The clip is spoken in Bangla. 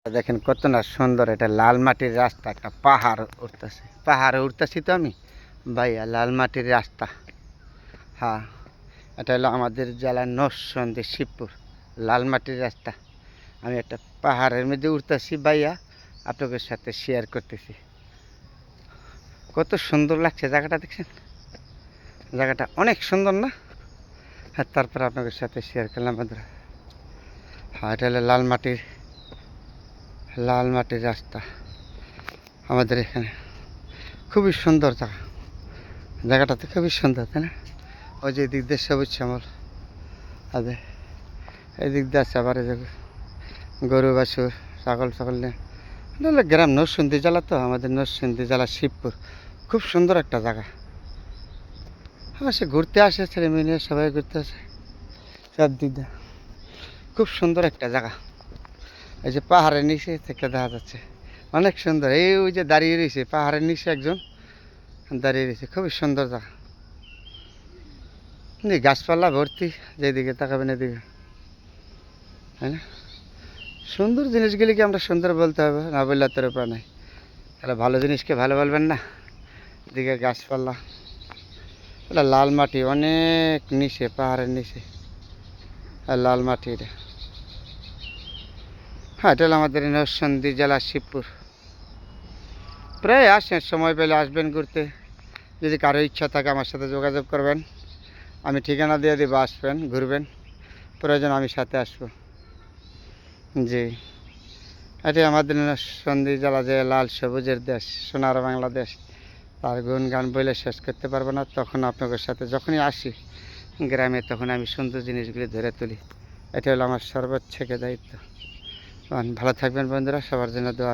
দেখেন কত না সুন্দর, এটা লাল মাটির রাস্তা, একটা পাহাড়ে উঠতেছি তো আমি ভাইয়া, লাল মাটির রাস্তা। হ্যাঁ, এটা হলো আমাদের জেলার নরসিংদী শিবপুর, লাল মাটির রাস্তা। আমি একটা পাহাড়ের মধ্যে উঠতেছি ভাইয়া, আপনাদের সাথে শেয়ার করতেছি। কত সুন্দর লাগছে জায়গাটা, দেখছেন? জায়গাটা অনেক সুন্দর না? হ্যাঁ, তারপর আপনাদের সাথে শেয়ার করলাম বন্ধুরা। হ্যাঁ, এটা হলো লাল মাটির রাস্তা আমাদের এখানে। খুবই সুন্দর জায়গাটা তো খুবই সুন্দর, তাই না? ওই যে এদিক দিয়ে সবুজ শ্যামল, আদে এদিক দিয়ে আছে আবার গরু বাছুর ছাগল নিয়ে। এটা হলো গ্রাম, নরসিংদী জেলা তো, আমাদের নরসিংদী জেলা শিবপুর। খুব সুন্দর একটা জায়গা। হ্যাঁ, সে ঘুরতে আসে, ছেলে মেয়ে নিয়ে সবাই ঘুরতে আসে সব দিক দিয়ে। খুব সুন্দর একটা জায়গা। এই যে পাহাড়ের নিচে থেকে দেখা যাচ্ছে, অনেক সুন্দর। ওই যে দাঁড়িয়ে রয়েছে পাহাড়ের নিচে, একজন দাঁড়িয়ে রয়েছে, খুবই সুন্দর জায়গা। গাছপালা ভর্তি, যেদিকে তাকাবেন এদিকে, তাই না? সুন্দর জিনিসগুলিকে আমরা সুন্দর বলতে হবে, না বললে তোর উপায় নাই। তাহলে ভালো জিনিসকে ভালো বলবেন না। এদিকে গাছপালা, এটা লাল মাটি, অনেক নিচে, পাহাড়ের নিচে আর লাল মাটি এটা। হ্যাঁ, এটা হলো আমাদের নরসিংদী জেলা শিবপুর। প্রায় আসেন, সময় পেলে আসবেন ঘুরতে। যদি কারো ইচ্ছা থাকে আমার সাথে যোগাযোগ করবেন, আমি ঠিকানা দিয়ে দেবো, আসবেন ঘুরবেন, প্রয়োজন আমি সাথে আসবো। জি, এটি আমাদের নরসিংদী জেলা, যে লাল সবুজের দেশ, সোনার বাংলাদেশ। তার গুণগান বলে শেষ করতে পারবো না। তখন আপনাদের সাথে যখনই আসি গ্রামে, তখন আমি সুন্দর জিনিসগুলি ধরে তুলি। এটা হলো আমার সর্বোচ্চ দায়িত্ব। ভালো থাকবেন বন্ধুরা, সবার জন্য দোয়া।